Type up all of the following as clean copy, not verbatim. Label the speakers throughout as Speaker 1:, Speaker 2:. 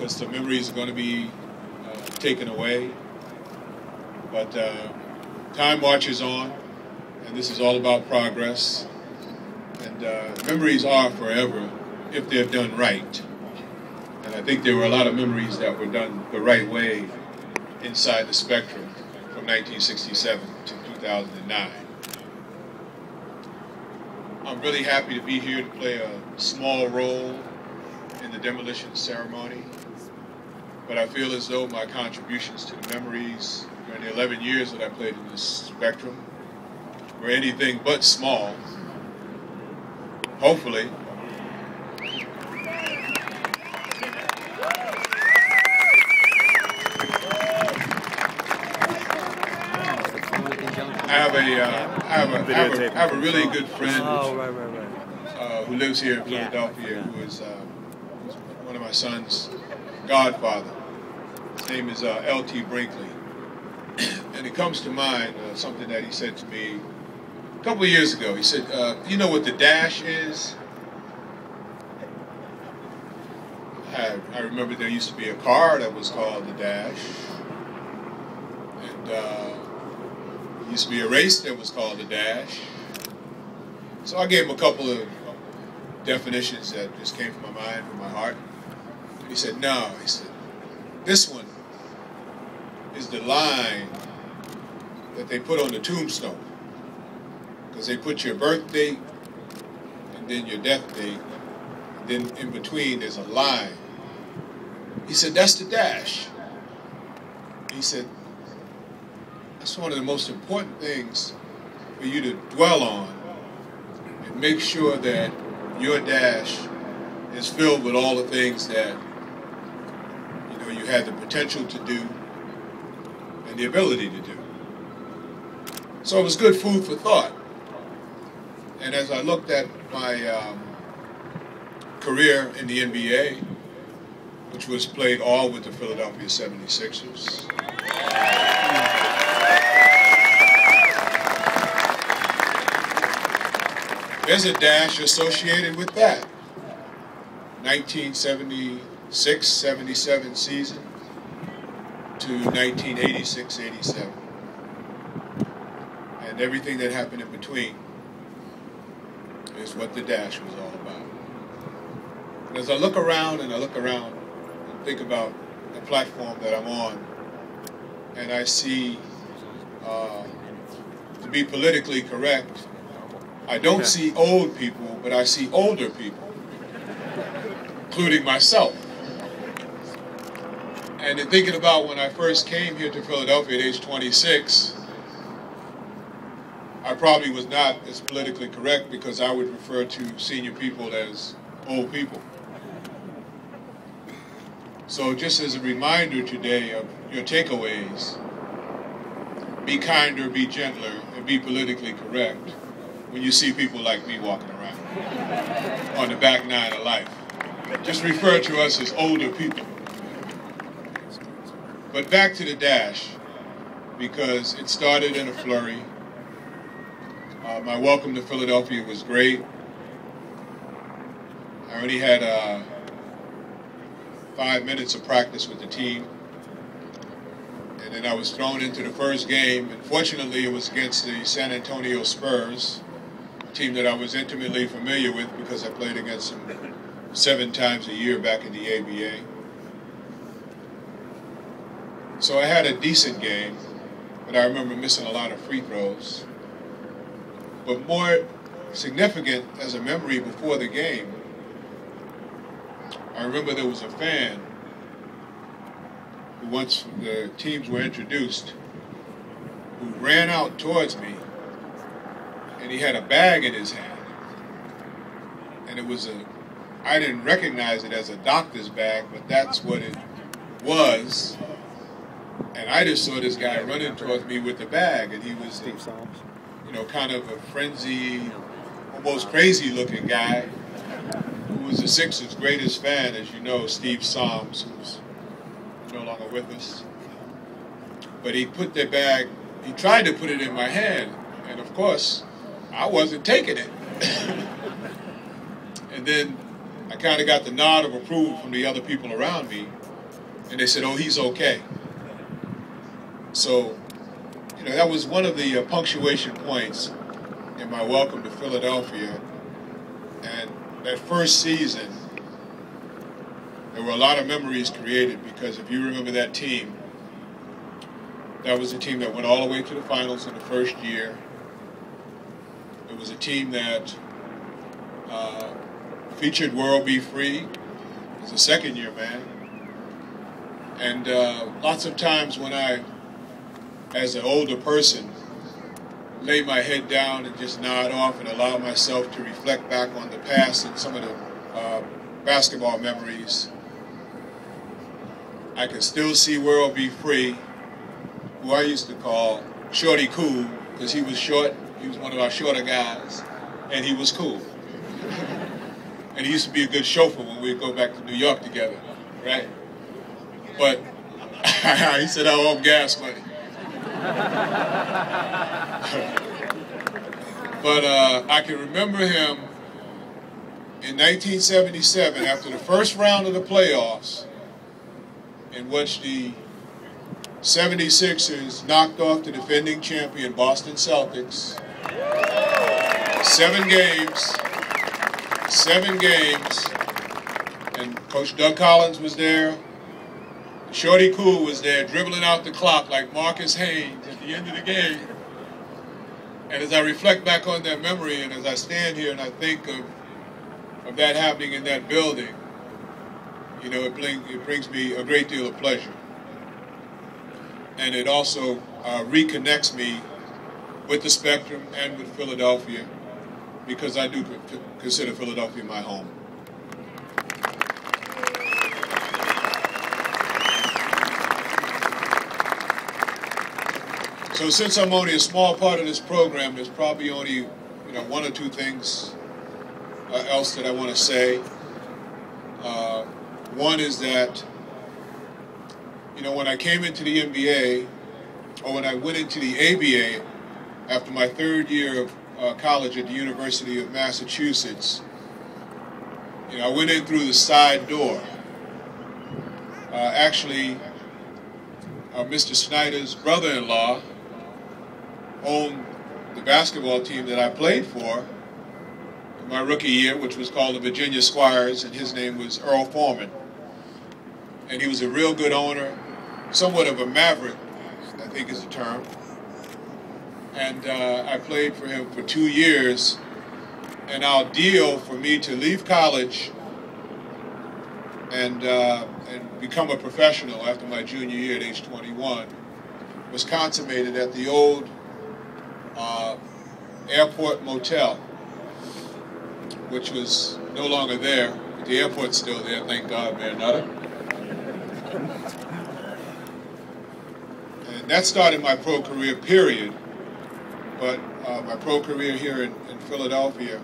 Speaker 1: because the memories are going to be taken away. But time marches on, and this is all about progress. And memories are forever if they're done right. And I think there were a lot of memories that were done the right way inside the Spectrum from 1967 to 2009. I'm really happy to be here to play a small role in the demolition ceremony, but I feel as though my contributions to the memories during the 11 years that I played in the Spectrum were anything but small. Hopefully. I have a really good friend who lives here in Philadelphia, who is one of my son's godfather. His name is L.T. Brinkley. And it comes to mind something that he said to me a couple of years ago. He said, you know what the Dash is? I remember there used to be a car that was called the Dash. And there used to be a race that was called the Dash. So I gave him a couple of definitions that just came from my mind, from my heart. He said, no. He said, this one is the line that they put on the tombstone. Because they put your birth date and then your death date. And then in between there's a line. He said, that's the Dash. He said, that's one of the most important things for you to dwell on and make sure that your Dash is filled with all the things that you had the potential to do and the ability to do. So it was good food for thought. And as I looked at my career in the NBA, which was played all with the Philadelphia 76ers, there's a dash associated with that. 1976-77 season to 1986-87. And everything that happened in between is what the Dash was all about. And as I look around and think about the platform that I'm on, and I see, to be politically correct, I don't see old people, but I see older people, including myself. And in thinking about when I first came here to Philadelphia at age 26, I probably was not as politically correct because I would refer to senior people as old people. So just as a reminder today of your takeaways, be kinder, be gentler, and be politically correct when you see people like me walking around on the back nine of life. Just refer to us as older people. But back to the Dash, because it started in a flurry. My welcome to Philadelphia was great. I only had 5 minutes of practice with the team. And then I was thrown into the first game. And fortunately, it was against the San Antonio Spurs, a team that I was intimately familiar with because I played against them 7 times a year back in the ABA. So I had a decent game, but I remember missing a lot of free throws. But more significant as a memory before the game, I remember there was a fan who, once the teams were introduced, who ran out towards me, and he had a bag in his hand. And it was I didn't recognize it as a doctor's bag, but that's what it was. And I just saw this guy running towards me with the bag, and he was, kind of a frenzied, almost crazy-looking guy who was the Sixers' greatest fan, as you know, Steve Soms, who's no longer with us. But he put the bag, he tried to put it in my hand, and of course, I wasn't taking it. And then I kind of got the nod of approval from the other people around me, And they said, oh, he's okay. So, that was one of the punctuation points in my welcome to Philadelphia. And that first season, there were a lot of memories created because if you remember that team, that was a team that went all the way to the finals in the first year. It was a team that featured World Be Free. It was the second year, man. And lots of times when I, as an older person, lay my head down and just nod off and allow myself to reflect back on the past and some of the basketball memories, I can still see World Be Free, who I used to call Shorty Cool, because he was short. He was one of our shorter guys, and he was cool. And he used to be a good chauffeur when we'd go back to New York together, right? But he said, I owe him gas money. But I can remember him in 1977, after the first round of the playoffs, in which the 76ers knocked off the defending champion Boston Celtics. 7 games, and Coach Doug Collins was there. Shorty Cool was there dribbling out the clock like Marcus Haynes at the end of the game. And as I reflect back on that memory, and as I stand here and I think of that happening in that building, it brings me a great deal of pleasure. And it also reconnects me with the Spectrum and with Philadelphia, because I do consider Philadelphia my home. So since I'm only a small part of this program, there's probably only 1 or 2 things else that I want to say. One is that when I came into the NBA, or when I went into the ABA after my 3rd year of college at the University of Massachusetts, I went in through the side door. Actually, Mr. Snyder's brother-in-law owned the basketball team that I played for in my rookie year, which was called the Virginia Squires, and his name was Earl Foreman. And he was a real good owner, somewhat of a maverick, I think is the term. And I played for him for 2 years, and our deal for me to leave college and become a professional after my junior year at age 21 was consummated at the old airport motel, which was no longer there. But the airport's still there, thank God, man. And that started my pro career, period. But my pro career here in Philadelphia,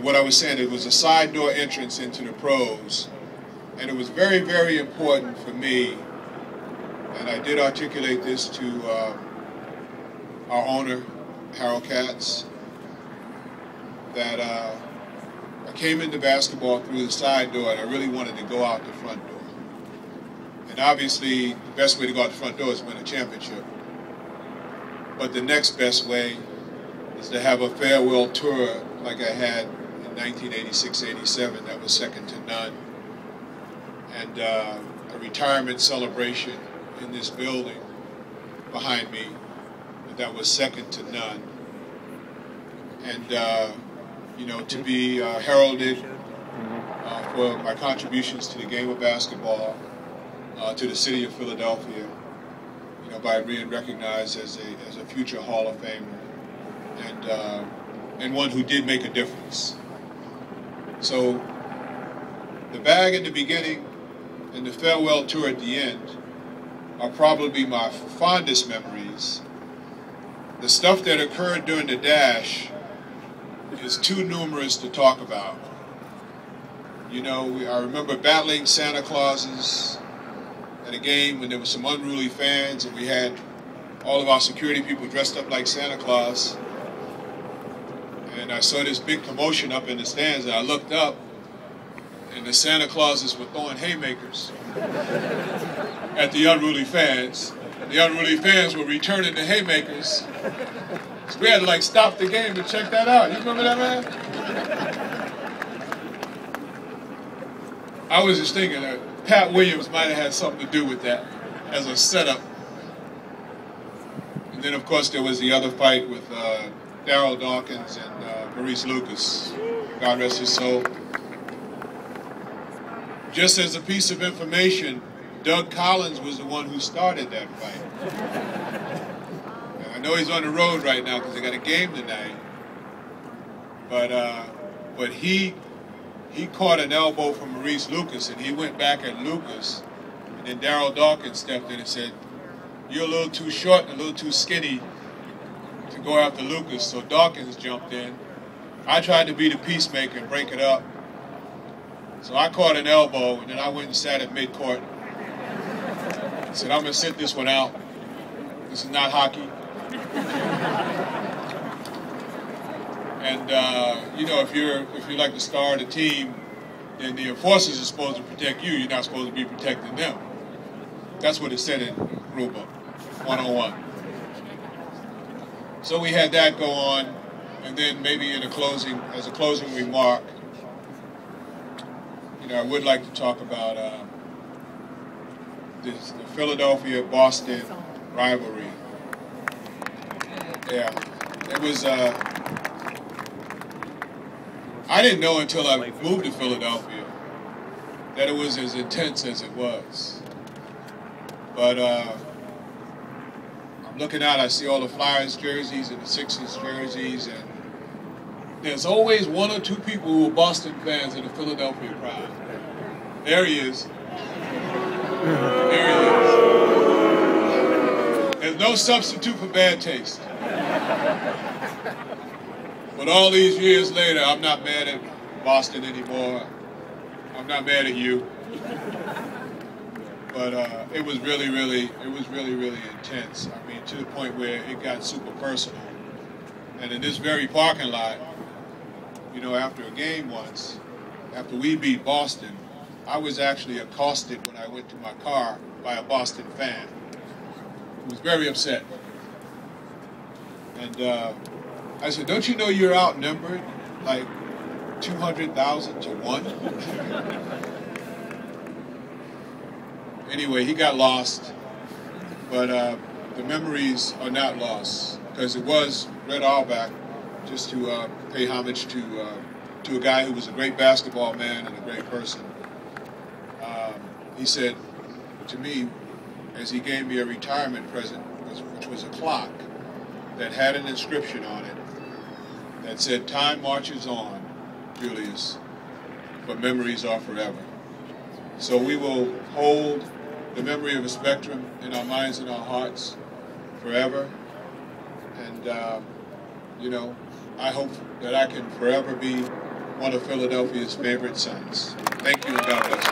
Speaker 1: what I was saying, it was a side door entrance into the pros. And it was very, very important for me, and I did articulate this to our owner, Harold Katz, that I came into basketball through the side door, and I really wanted to go out the front door. And obviously, the best way to go out the front door is win a championship. But the next best way is to have a farewell tour like I had in 1986-87 that was second to none. And a retirement celebration in this building behind me that was second to none. And, to be heralded for my contributions to the game of basketball, to the city of Philadelphia, by being recognized as a future Hall of Famer, and one who did make a difference. So the bag at the beginning and the farewell tour at the end are probably my fondest memories. The stuff that occurred during the dash is too numerous to talk about. I remember battling Santa Clauses at a game when there were some unruly fans, and we had all of our security people dressed up like Santa Claus. And I saw this big commotion up in the stands, and I looked up, and the Santa Clauses were throwing haymakers at the unruly fans. The unruly fans were returning the haymakers. So we had to like stop the game to check that out. You remember that, man? I was just thinking that Pat Williams might have had something to do with that as a setup. And then, of course, there was the other fight with Darryl Dawkins and Maurice Lucas. God rest his soul. Just as a piece of information, Doug Collins was the one who started that fight. I know he's on the road right now because they got a game tonight. But he caught an elbow from Maurice Lucas, and he went back at Lucas. And then Darryl Dawkins stepped in and said, "You're a little too short and a little too skinny to go after Lucas." So Dawkins jumped in. I tried to be the peacemaker and break it up. So I caught an elbow, and then I went and sat at midcourt. I said, "I'm going to sit this one out. This is not hockey." And you know, if you're like the star of the team, then the enforcers are supposed to protect you. You're not supposed to be protecting them. That's what it said in rulebook 101. So we had that go on, and then maybe in a closing, as a closing remark, you know, I would like to talk about the Philadelphia-Boston rivalry. Yeah, it was. I didn't know until I moved to Philadelphia that it was as intense as it was. But I'm looking out, I see all the Flyers jerseys and the Sixers jerseys, and there's always one or two people who are Boston fans in the Philadelphia crowd. There he is. There he is. There's no substitute for bad taste. But all these years later, I'm not mad at Boston anymore. I'm not mad at you. But it was really intense. I mean, to the point where it got super personal. And in this very parking lot, you know, after a game once, after we beat Boston, I was actually accosted when I went to my car by a Boston fan who was very upset. And I said, "Don't you know you're outnumbered like 200,000 to 1? Anyway, he got lost, but the memories are not lost, because it was Red Auerbach, just to pay homage to a guy who was a great basketball man and a great person. He said to me, as he gave me a retirement present, which was a clock that had an inscription on it that said, "Time marches on, Julius, but memories are forever." So we will hold the memory of a Spectrum in our minds and our hearts forever. And, you know, I hope that I can forever be one of Philadelphia's favorite sons. Thank you, and God bless you.